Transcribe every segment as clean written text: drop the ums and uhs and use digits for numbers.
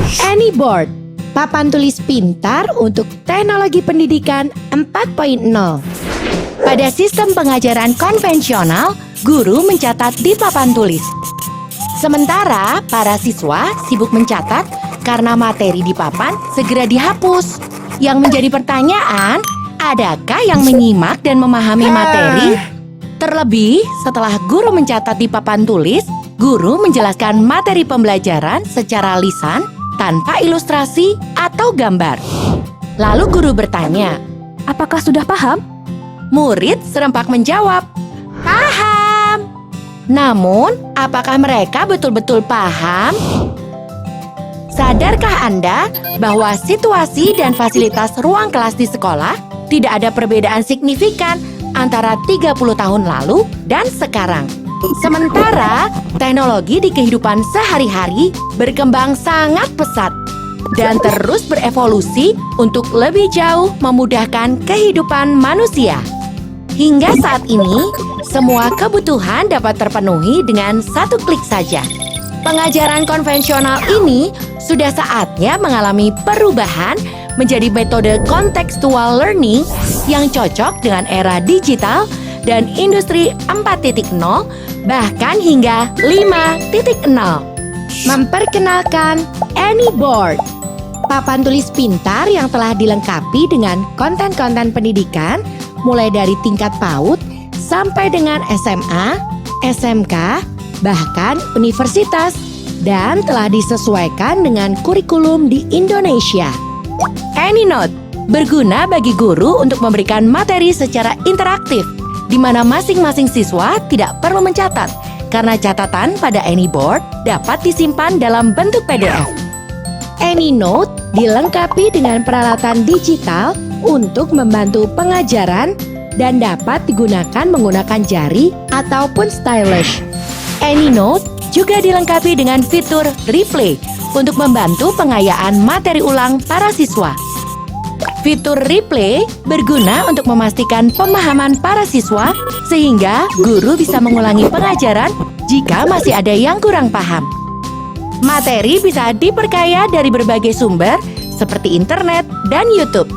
AnyBoard, papan tulis pintar untuk teknologi pendidikan 4.0. Pada sistem pengajaran konvensional, guru mencatat di papan tulis. Sementara para siswa sibuk mencatat karena materi di papan segera dihapus. Yang menjadi pertanyaan, adakah yang menyimak dan memahami materi? Terlebih, setelah guru mencatat di papan tulis, guru menjelaskan materi pembelajaran secara lisan tanpa ilustrasi atau gambar. Lalu guru bertanya, Apakah sudah paham? murid serempak menjawab, "Paham." Namun, apakah mereka betul-betul paham? Sadarkah Anda bahwa situasi dan fasilitas ruang kelas di sekolah tidak ada perbedaan signifikan antara 30 tahun lalu dan sekarang? Sementara teknologi di kehidupan sehari-hari berkembang sangat pesat dan terus berevolusi untuk lebih jauh memudahkan kehidupan manusia. Hingga saat ini, semua kebutuhan dapat terpenuhi dengan satu klik saja. Pengajaran konvensional ini sudah saatnya mengalami perubahan menjadi metode contextual learning yang cocok dengan era digital dan industri 4.0, bahkan hingga 5.0. Memperkenalkan AnyBoard, papan tulis pintar yang telah dilengkapi dengan konten-konten pendidikan mulai dari tingkat PAUD sampai dengan SMA, SMK, bahkan universitas, dan telah disesuaikan dengan kurikulum di Indonesia. AnyNote berguna bagi guru untuk memberikan materi secara interaktif, di mana masing-masing siswa tidak perlu mencatat, karena catatan pada AnyBoard dapat disimpan dalam bentuk PDF. AnyNote dilengkapi dengan peralatan digital untuk membantu pengajaran dan dapat digunakan menggunakan jari ataupun stylus. AnyNote juga dilengkapi dengan fitur replay untuk membantu pengayaan materi ulang para siswa. Fitur replay berguna untuk memastikan pemahaman para siswa sehingga guru bisa mengulangi pengajaran jika masih ada yang kurang paham. Materi bisa diperkaya dari berbagai sumber seperti internet dan YouTube.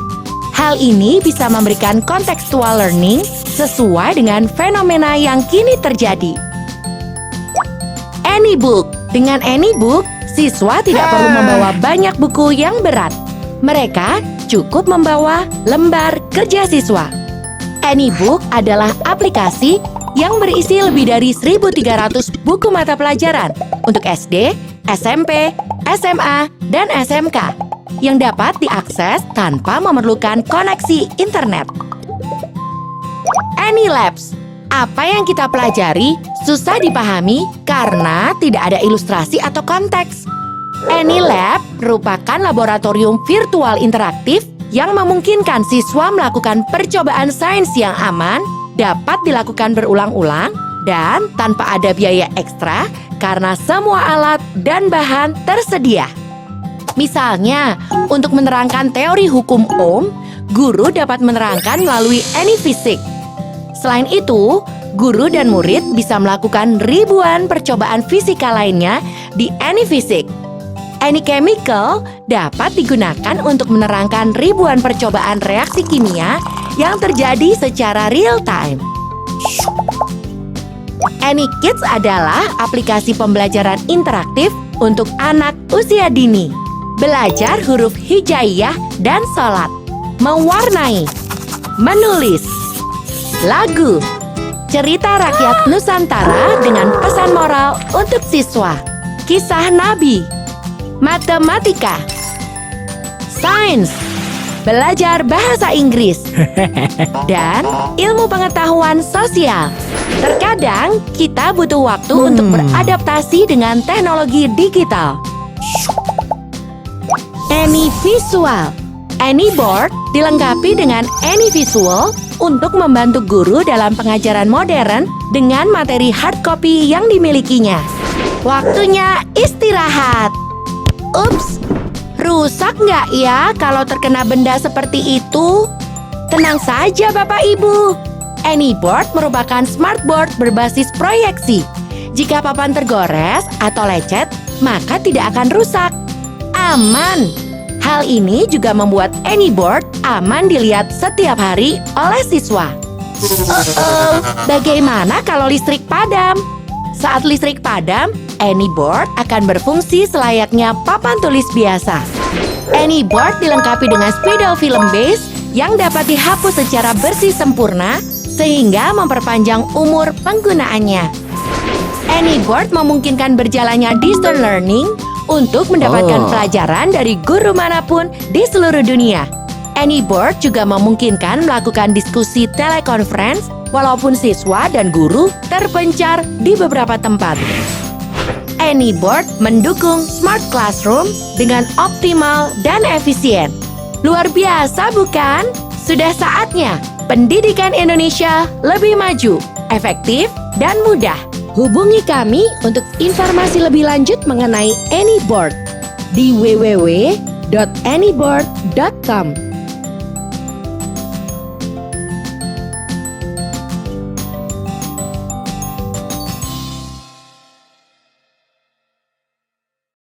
Hal ini bisa memberikan contextual learning sesuai dengan fenomena yang kini terjadi. AnyBook. Dengan AnyBook, siswa tidak perlu membawa banyak buku yang berat. Mereka cukup membawa lembar kerja siswa. AnyBook adalah aplikasi yang berisi lebih dari 1.300 buku mata pelajaran untuk SD, SMP, SMA, dan SMK yang dapat diakses tanpa memerlukan koneksi internet. AnyLabs. Apa yang kita pelajari susah dipahami karena tidak ada ilustrasi atau konteks. AnyLab merupakan laboratorium virtual interaktif yang memungkinkan siswa melakukan percobaan sains yang aman, dapat dilakukan berulang-ulang, dan tanpa ada biaya ekstra karena semua alat dan bahan tersedia. Misalnya, untuk menerangkan teori hukum Ohm, guru dapat menerangkan melalui AnyPhysics. Selain itu, guru dan murid bisa melakukan ribuan percobaan fisika lainnya di AnyPhysics. AnyChemical dapat digunakan untuk menerangkan ribuan percobaan reaksi kimia yang terjadi secara real time. AnyKids adalah aplikasi pembelajaran interaktif untuk anak usia dini. Belajar huruf hijaiyah dan sholat, mewarnai, menulis, lagu, cerita rakyat Nusantara dengan pesan moral untuk siswa, kisah nabi, matematika, sains, belajar bahasa Inggris, dan ilmu pengetahuan sosial. Terkadang kita butuh waktu untuk beradaptasi dengan teknologi digital. AnyVisual. AnyBoard dilengkapi dengan AnyVisual untuk membantu guru dalam pengajaran modern dengan materi hard copy yang dimilikinya. Waktunya istirahat. Ups, rusak nggak ya kalau terkena benda seperti itu? Tenang saja Bapak Ibu. AnyBoard merupakan smartboard berbasis proyeksi. Jika papan tergores atau lecet, maka tidak akan rusak. aman. Hal ini juga membuat AnyBoard aman dilihat setiap hari oleh siswa. Bagaimana kalau listrik padam? Saat listrik padam, AnyBoard akan berfungsi selayaknya papan tulis biasa. AnyBoard dilengkapi dengan spidol film base yang dapat dihapus secara bersih sempurna sehingga memperpanjang umur penggunaannya. AnyBoard memungkinkan berjalannya distance learning untuk mendapatkan pelajaran dari guru manapun di seluruh dunia. AnyBoard juga memungkinkan melakukan diskusi telekonferensi walaupun siswa dan guru terpencar di beberapa tempat. AnyBoard mendukung Smart Classroom dengan optimal dan efisien. Luar biasa bukan? Sudah saatnya pendidikan Indonesia lebih maju, efektif, dan mudah. Hubungi kami untuk informasi lebih lanjut mengenai AnyBoard di www.anyboard.com.